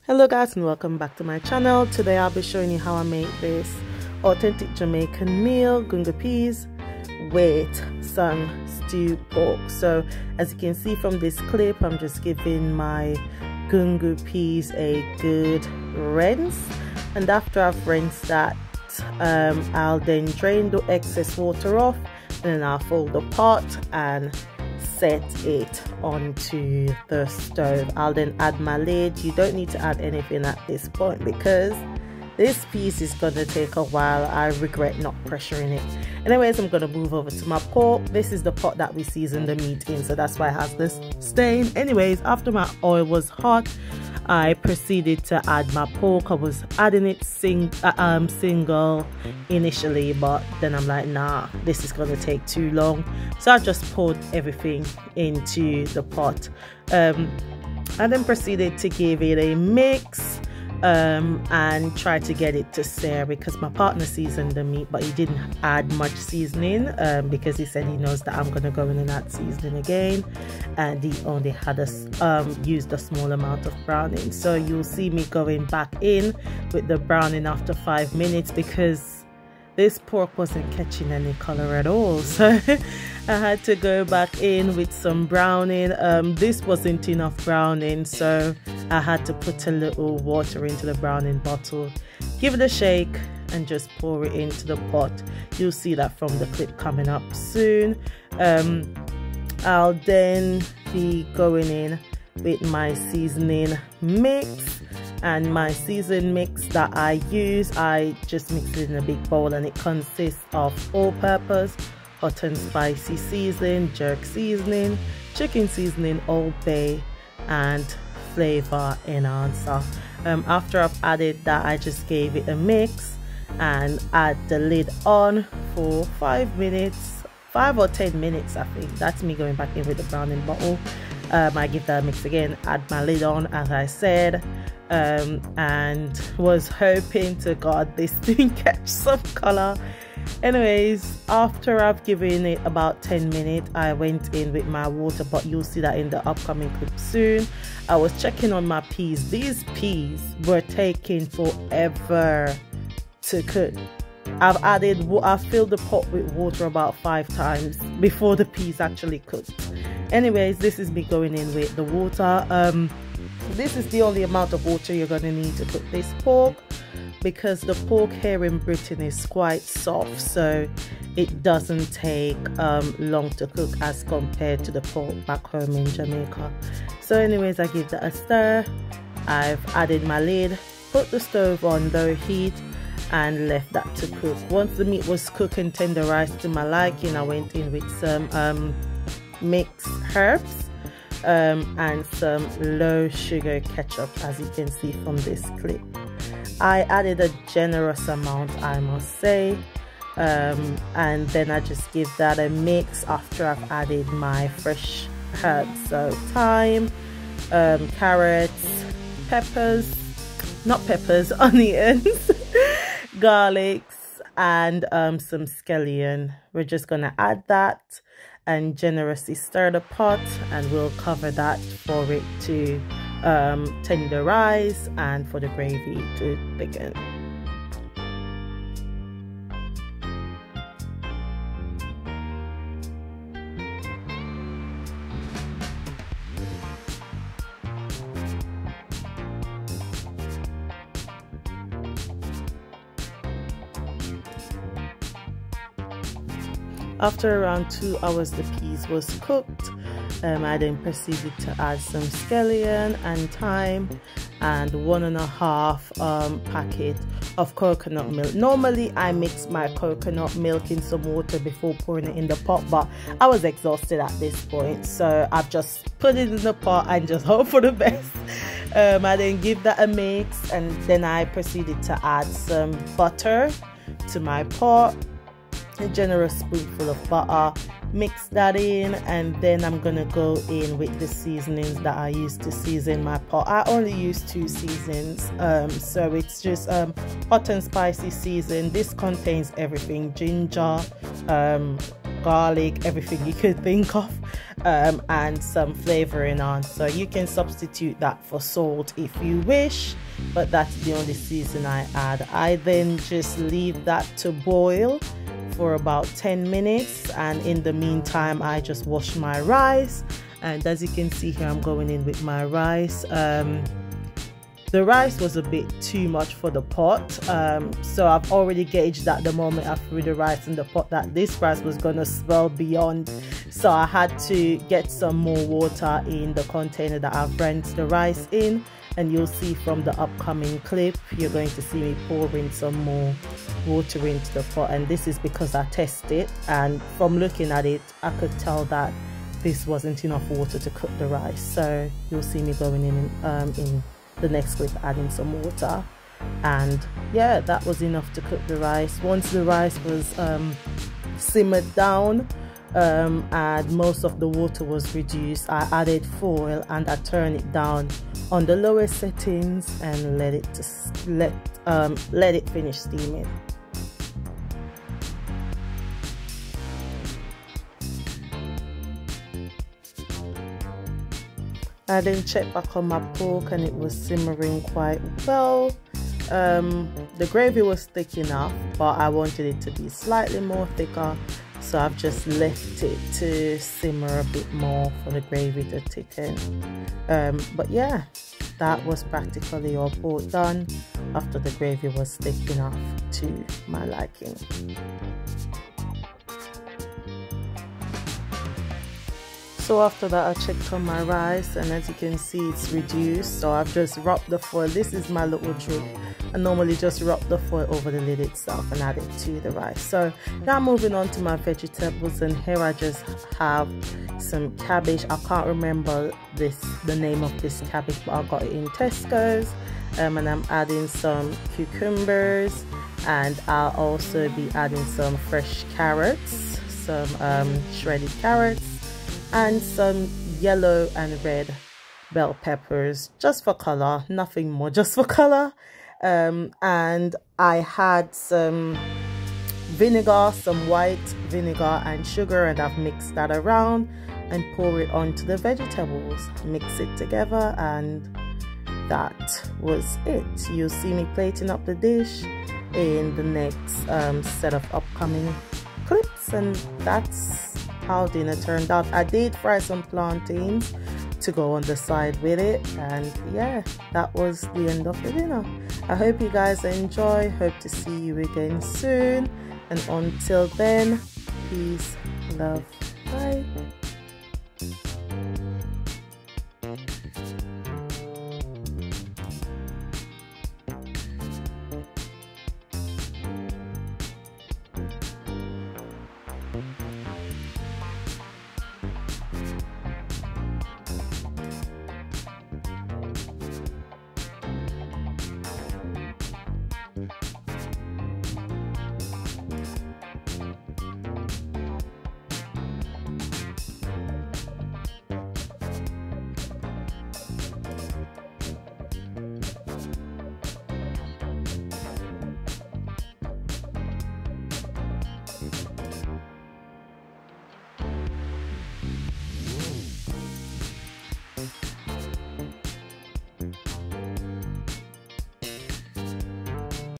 Hello guys, and welcome back to my channel. Today I'll be showing you how I make this authentic Jamaican meal, gungo peas with some stewed pork. So as you can see from this clip, I'm just giving my gungo peas a good rinse, and after I've rinsed that, I'll then drain the excess water off, and then I'll fold the pot and set it onto the stove. I'll then add my lid. You don't need to add anything at this point because this piece is gonna take a while. I regret not pressuring it. Anyways, I'm gonna move over to my pork. This is the pot that we season the meat in, so that's why it has this stain. Anyways, after my oil was hot, I proceeded to add my pork. I was adding it single initially, but then I'm like, nah, this is gonna take too long. So I just poured everything into the pot. I then proceeded to give it a mix and try to get it to sear, because my partner seasoned the meat, but he didn't add much seasoning because he said he knows that I'm gonna go in and add seasoning again, and he only had used a small amount of browning. So you'll see me going back in with the browning after 5 minutes because this pork wasn't catching any color at all, so I had to go back in with some browning. This wasn't enough browning, so I had to put a little water into the browning bottle, give it a shake, and just pour it into the pot. You'll see that from the clip coming up soon. I'll then be going in with my seasoning mix, and my season mix that I use, I just mix it in a big bowl, and it consists of all-purpose, hot and spicy seasoning, jerk seasoning, chicken seasoning, Old Bay, and flavor enhancer. After I've added that, I just gave it a mix and add the lid on for 5 minutes, 5 or 10 minutes. I think that's me going back in with the browning bottle. I give that a mix again, add my lid on as I said, and was hoping to God this didn't catch some color. Anyways, after I've given it about 10 minutes, I went in with my water, but you'll see that in the upcoming clip soon. I was checking on my peas. These peas were taking forever to cook. I've filled the pot with water about 5 times before the peas actually cooked. Anyways, this is me going in with the water. This is the only amount of water you're gonna need to cook this pork, because the pork here in Britain is quite soft, so it doesn't take long to cook as compared to the pork back home in Jamaica. So anyways, I give that a stir. I've added my lid, put the stove on low heat, and left that to cook. Once the meat was cooked and tenderized to my liking, I went in with some mixed herbs and some low sugar ketchup, as you can see from this clip. I added a generous amount, I must say, and then I just give that a mix after I've added my fresh herbs, so thyme, carrots, onions, garlics, and some scallion. We're just gonna add that and generously stir the pot, and we'll cover that for it to tenderize and for the gravy to thicken. After around 2 hours the peas was cooked, I then proceeded to add some scallion and thyme and 1.5 packet of coconut milk. Normally I mix my coconut milk in some water before pouring it in the pot, but I was exhausted at this point, so I've just put it in the pot and just hope for the best. I then give that a mix, and then I proceeded to add some butter to my pot, a generous spoonful of butter, mix that in, and then I'm gonna go in with the seasonings that I used to season my pot. I only use 2 seasons, so it's just hot and spicy season. This contains everything: ginger, garlic, everything you could think of. and some flavoring on. So you can substitute that for salt if you wish, but that's the only season I add. I then just leave that to boil for about 10 minutes, and in the meantime I just wash my rice. And as you can see here, I'm going in with my rice. The rice was a bit too much for the pot, so I've already gauged at the moment I threw the rice in the pot that this rice was gonna swell beyond, so I had to get some more water in the container that I've rinsed the rice in. And you'll see from the upcoming clip, you're going to see me pouring some more water into the pot, and this is because I tested it, and from looking at it I could tell that this wasn't enough water to cook the rice. So you'll see me going in the next clip adding some water, and yeah, that was enough to cook the rice. Once the rice was simmered down and most of the water was reduced, I added foil and I turned it down on the lowest settings and let it finish steaming. I then checked back on my pork and it was simmering quite well. The gravy was thick enough, but I wanted it to be slightly more thicker, so I've just left it to simmer a bit more for the gravy to thicken. But yeah, that was practically all pork done after the gravy was thick enough to my liking. So after that I checked on my rice, and as you can see it's reduced, so I've just rubbed the foil. This is my little trick. I normally just rub the foil over the lid itself and add it to the rice. So now moving on to my vegetables, and here I just have some cabbage. I can't remember the name of this cabbage, but I got it in Tesco's, and I'm adding some cucumbers, and I'll also be adding some fresh carrots, some shredded carrots, and some yellow and red bell peppers, just for color, nothing more, just for color. And I had some vinegar, some white vinegar and sugar, and I've mixed that around and pour it onto the vegetables, mix it together, and that was it. You'll see me plating up the dish in the next set of upcoming clips, and that's how dinner turned out. I did fry some plantains to go on the side with it, and yeah, that was the end of the dinner. I hope you guys enjoy, hope to see you again soon, and until then, peace, love, bye.